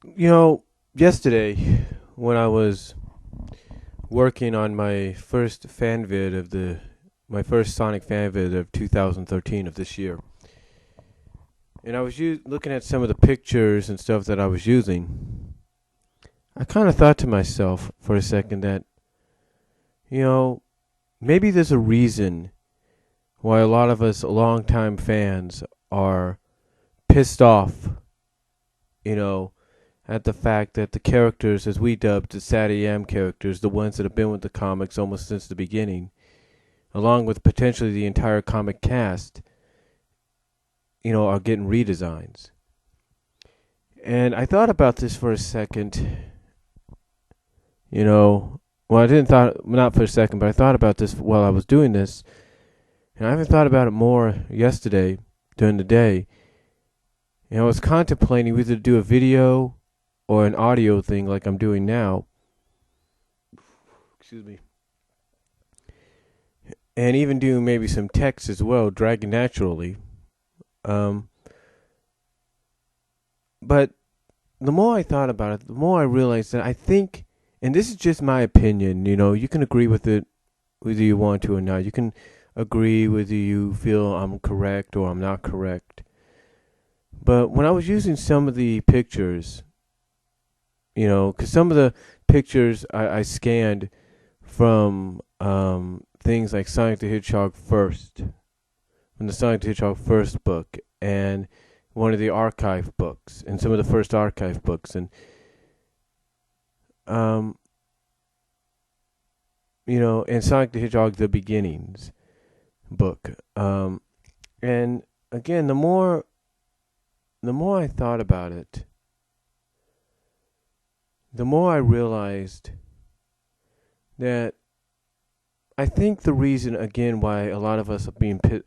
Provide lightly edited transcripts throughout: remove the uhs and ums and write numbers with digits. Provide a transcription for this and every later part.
Yesterday when I was working on my first fan vid of my first Sonic fan vid of 2013 of this year, and I was looking at some of the pictures and stuff that I was using, I kind of thought to myself for a second that, you know, maybe there's a reason why a lot of us longtime fans are pissed off, you know, at the fact that the characters, as we dubbed the SatAM characters, the ones that have been with the comics almost since the beginning, along with potentially the entire comic cast, are getting redesigns. And I thought about this for a second, I didn't thought, not for a second, but I thought about this while I was doing this, and I haven't thought about it more yesterday during the day. I was contemplating whether to do a video or an audio thing like I'm doing now. Excuse me. And even doing maybe some text as well, dragging naturally. But the more I thought about it, the more I realized that I think, and this is just my opinion, you can agree with it whether you want to or not. You can agree whether you feel I'm correct or I'm not correct. But when I was using some of the pictures, because some of the pictures I scanned from things like Sonic the Hedgehog First, from the Sonic the Hedgehog First book, and one of the archive books, and some of the first archive books, and and Sonic the Hedgehog: The Beginnings book, and again, the more I thought about it, the more I realized that I think the reason, again, why a lot of us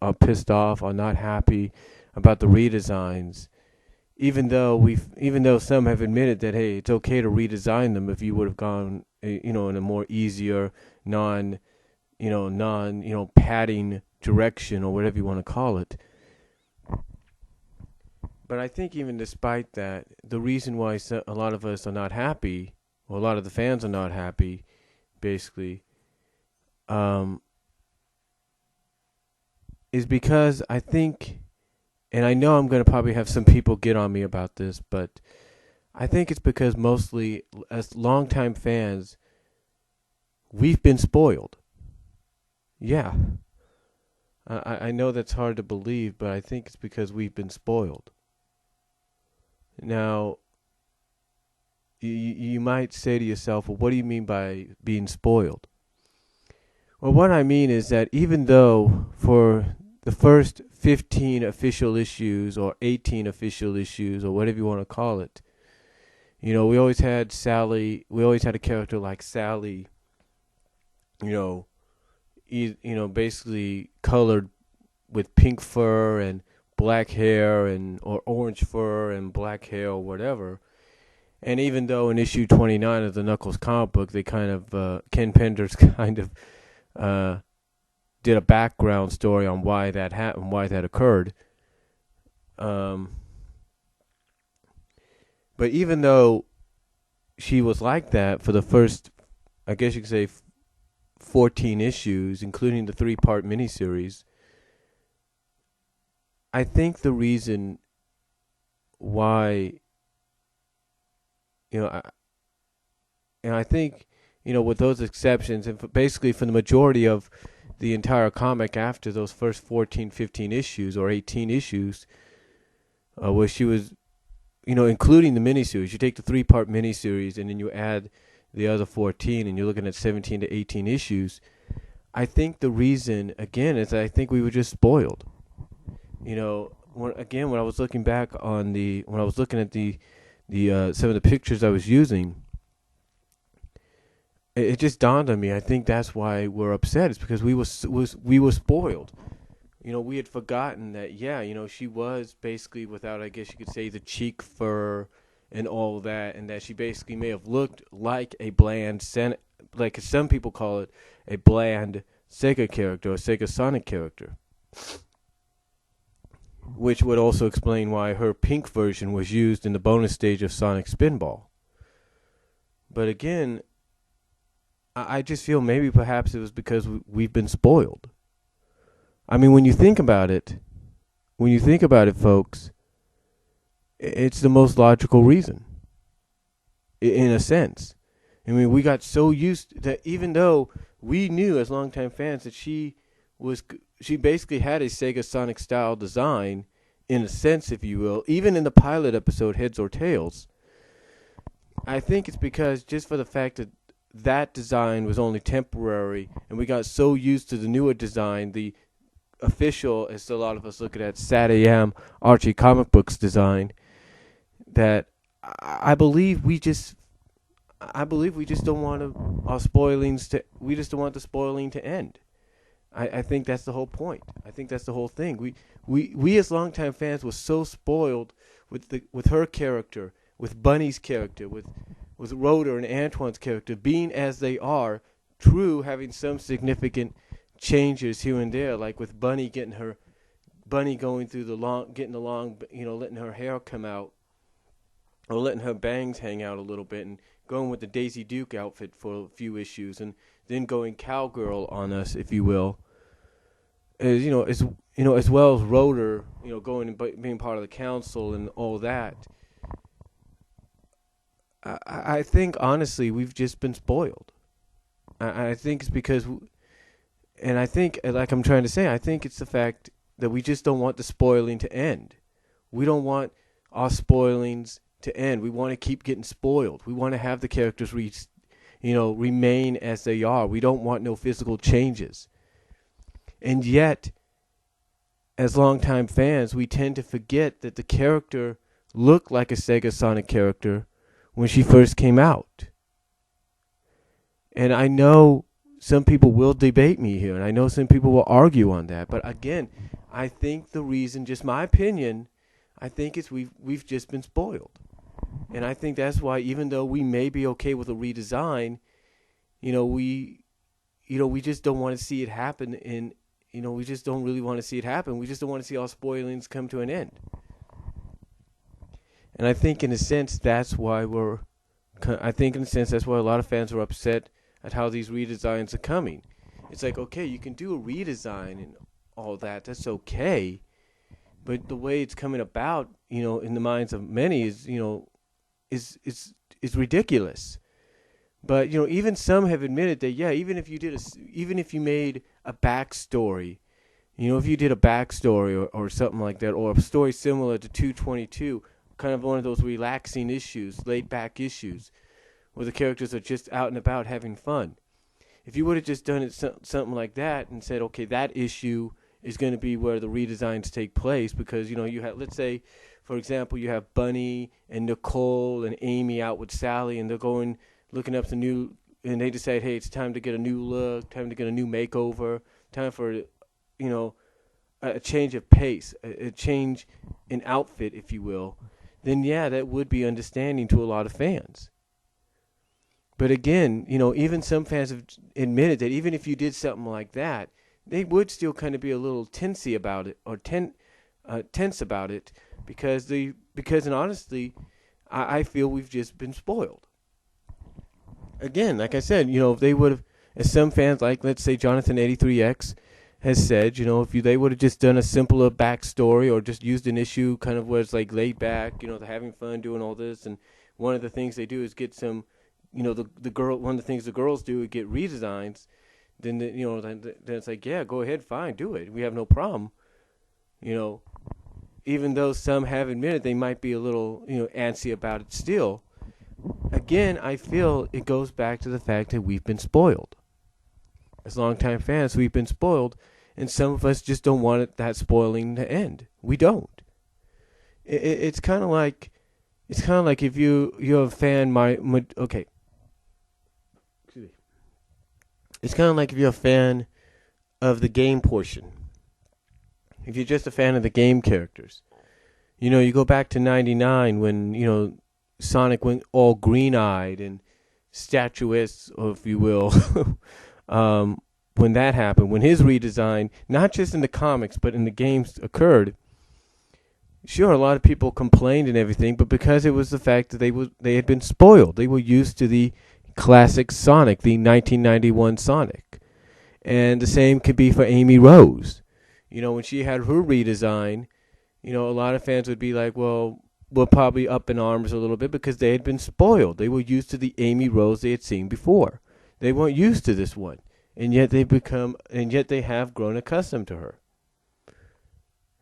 are pissed off, are not happy about the redesigns, even though some have admitted that, hey, it's okay to redesign them if you would have gone, in a more easier, non padding direction, or whatever you want to call it. But I think even despite that, the reason why a lot of us are not happy, or a lot of the fans are not happy, basically, is because I think, and I know I'm going to probably have some people get on me about this, but I think it's because mostly as longtime fans, we've been spoiled. Yeah. I know that's hard to believe, but I think it's because we've been spoiled. Now, you might say to yourself, well, what do you mean by being spoiled? Well, what I mean is that even though for the first 15 official issues or 18 official issues or whatever you want to call it, we always had Sally, we always had a character like Sally, basically colored with pink fur and black hair, or orange fur and black hair, or whatever. And even though in issue 29 of the Knuckles comic book, they kind of, Ken Penders kind of did a background story on why that happened, why that occurred. But even though she was like that for the first, I guess you could say, 14 issues, including the 3-part miniseries, I think the reason why, I think, with those exceptions, and basically for the majority of the entire comic after those first 14, 15 issues or 18 issues, where she was, including the miniseries, you take the 3-part miniseries and then you add the other 14, and you're looking at 17 to 18 issues. I think the reason, again, is I think we were just spoiled. When I was looking back when I was looking at the some of the pictures I was using, it just dawned on me. I think that's why we're upset. It's because we were spoiled. We had forgotten that. Yeah, she was basically without, I guess you could say, the cheek fur and all that, and that she basically may have looked like a bland, like some people call it, a bland Sega character or Sega Sonic character. which would also explain why her pink version was used in the bonus stage of Sonic Spinball. But again, I just feel maybe perhaps it was because we've been spoiled. I mean, when you think about it, folks, it's the most logical reason, in a sense. I mean, we got so used that even though we knew as longtime fans that she basically had a Sega Sonic style design, in a sense, if you will, even in the pilot episode Heads or Tails. I think it's because just for the fact that that design was only temporary, and we got so used to the newer design, the official, as a lot of us look at it, SatAM Archie comic books design, that I believe we just don't want our spoilings to. We just don't want the spoiling to end. I think that's the whole point. I think that's the whole thing. We as longtime fans were so spoiled with her character, with Bunny's character, with Rhoda and Antoine's character being as they are, true, having some significant changes here and there, like with Bunny going through getting along, letting her hair come out, or letting her bangs hang out a little bit, and going with the Daisy Duke outfit for a few issues, and then going cowgirl on us, if you will. As well as Rhoda, going and being part of the council and all that. I think honestly we've just been spoiled. I think it's because, and I think, like I'm trying to say, I think it's the fact that we just don't want the spoiling to end. We don't want our spoilings to end. We want to keep getting spoiled. We want to have the characters remain as they are. We don't want no physical changes. And yet, as longtime fans, we tend to forget that the character looked like a Sega Sonic character when she first came out. And I know some people will debate me here, and I know some people will argue on that. But again, I think the reason, just my opinion, I think it's we've just been spoiled. And I think that's why, even though we may be okay with a redesign, we just don't want to see it happen. We just don't really want to see it happen. We just don't want to see all spoilings come to an end. And I think in a sense that's why a lot of fans are upset at how these redesigns are coming. It's like, okay, you can do a redesign and all that. That's okay. But the way it's coming about, in the minds of many is ridiculous. But even some have admitted that, yeah, even if you made a backstory, if you did a backstory or something like that, or a story similar to 222, kind of one of those relaxing issues, laid back issues, where the characters are just out and about having fun. If you would have just done it something like that and said, okay, that issue is going to be where the redesigns take place, because you have, let's say, for example, you have Bunny and Nicole and Amy out with Sally, and they're going looking up and they decide, hey, it's time to get a new look, time to get a new makeover, time for a change of pace, a change in outfit, if you will. Then yeah, that would be understanding to a lot of fans. But again, even some fans have admitted that even if you did something like that, they would still kind of be a little tensy about it, or tense about it, because and honestly, I feel we've just been spoiled. Again, like I said, if they would have, as some fans, like let's say Jonathan 83X has said, if they would have just done a simpler backstory, or just used an issue kind of where it's like laid back, they're having fun doing all this, and one of the things they do is get some, one of the things the girls do is get redesigns. Then then it's like, yeah, go ahead, fine, do it. We have no problem. Even though some have admitted they might be a little, antsy about it still. Again, I feel it goes back to the fact that we've been spoiled. As longtime fans, we've been spoiled, and some of us just don't want that spoiling to end. We don't. It's kind of like if you're a fan. Okay. It's kind of like if you're a fan of the game portion. If you're just a fan of the game characters, you go back to '99 when Sonic went all green-eyed and statuesque, or if you will, when that happened, when his redesign, not just in the comics but in the games, occurred. Sure, a lot of people complained and everything, but because it was the fact that they had been spoiled. They were used to the classic Sonic, the 1991 Sonic. And the same could be for Amy Rose. When she had her redesign, a lot of fans would be like, well, we're probably up in arms a little bit because they had been spoiled. They were used to the Amy Rose they had seen before. They weren't used to this one. And yet they have grown accustomed to her.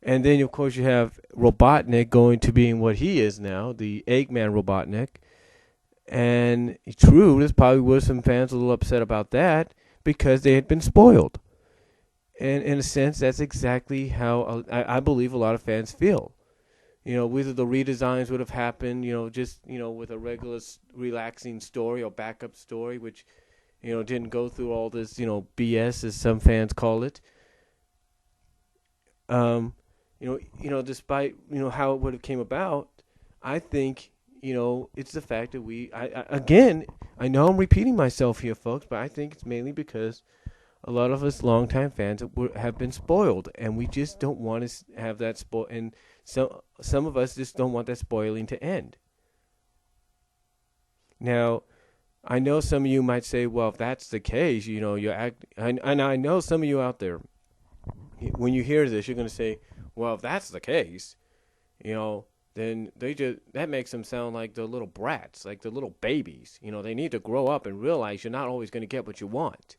And then, of course, you have Robotnik going to being what he is now, the Eggman Robotnik. And true, there's probably were some fans a little upset about that because they had been spoiled. And in a sense, that's exactly how I believe a lot of fans feel. Whether the redesigns would have happened, with a regular relaxing story or backup story, which, didn't go through all this, BS, as some fans call it. Despite, how it would have came about, I think, it's the fact that again, I know I'm repeating myself here, folks, but I think it's mainly because a lot of us longtime fans have been spoiled, and we just don't want to have that spoil. And some of us just don't want that spoiling to end. Now, I know some of you might say, "Well, if that's the case, and I know some of you out there, when you hear this, you're going to say, "Well, if that's the case, then that makes them sound like the little brats, like the little babies. They need to grow up and realize you're not always going to get what you want."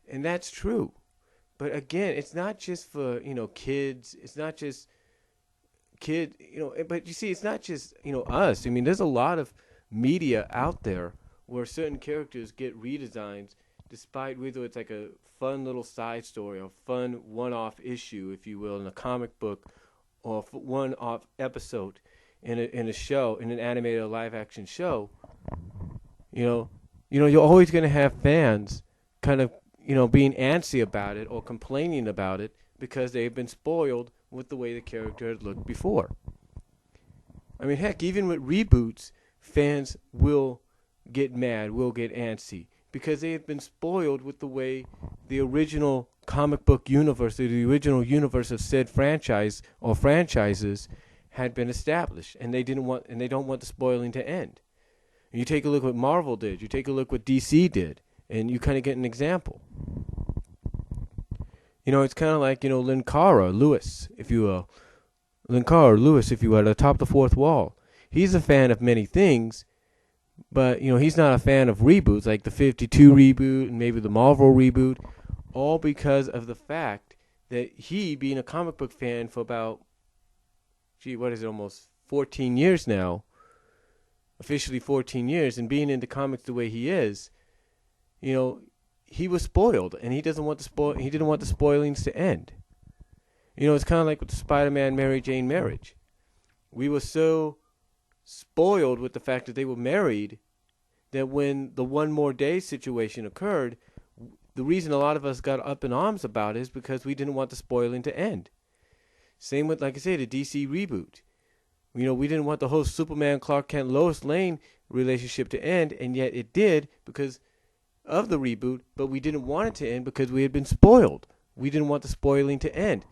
And that's true. But again, it's not just for, kids. It's not just but you see, it's not just, us. I mean, there's a lot of media out there where certain characters get redesigns despite whether it's like a fun little side story or fun one-off issue, if you will, in a comic book or one-off episode in a show, in an animated or live-action show. You're always going to have fans kind of being antsy about it or complaining about it because they've been spoiled with the way the character had looked before. I mean, heck, even with reboots, fans will get mad, will get antsy, because they have been spoiled with the way the original comic book universe, or the original universe of said franchise or franchises had been established, and they don't want the spoiling to end. You take a look what Marvel did, you take a look what DC did, and you kind of get an example. It's kind of like, Linkara Lewis, if you will. Linkara Lewis, if you will, atop the fourth wall. He's a fan of many things, but, he's not a fan of reboots, like the 52 reboot and maybe the Marvel reboot, all because of the fact that he, being a comic book fan for about, almost 14 years now, officially 14 years, and being into comics the way he is, he was spoiled, and he didn't want the spoilings to end. It's kind of like with the Spider-Man Mary Jane marriage. We were so spoiled with the fact that they were married that when the one more day situation occurred, the reason a lot of us got up in arms about it is because we didn't want the spoiling to end. Same with, like I say, the DC reboot. We didn't want the whole Superman, Clark Kent, Lois Lane relationship to end, and yet it did because of the reboot, but we didn't want it to end because we had been spoiled. We didn't want the spoiling to end.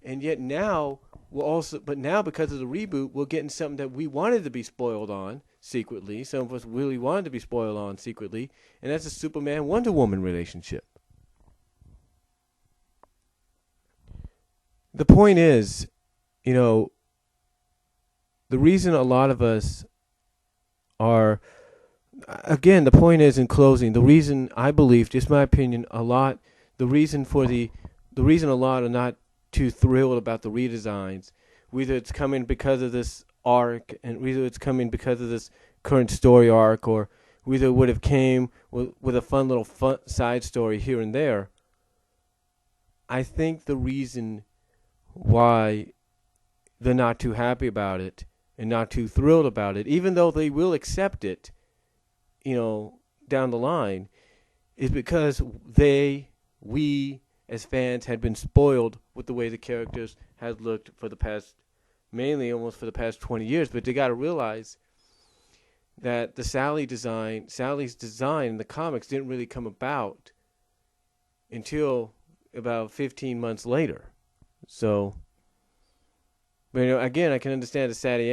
And yet now, now because of the reboot, we're getting something that we wanted to be spoiled on secretly. Some of us really wanted to be spoiled on secretly, and that's a Superman-Wonder Woman relationship. The point is, the reason a lot of us are, again, the point is, in closing, the reason I believe, just my opinion, the reason a lot are not too thrilled about the redesigns, whether it's coming because of this arc, and whether it's coming because of this current story arc, or whether it would have came with a fun little side story here and there. I think the reason why they're not too happy about it and not too thrilled about it, even though they will accept it, down the line, is because we as fans had been spoiled with the way the characters had looked for the past, mainly almost for the past 20 years. But they got to realize that the Sally's design in the comics didn't really come about until about 15 months later. So But again, I can understand the SatAM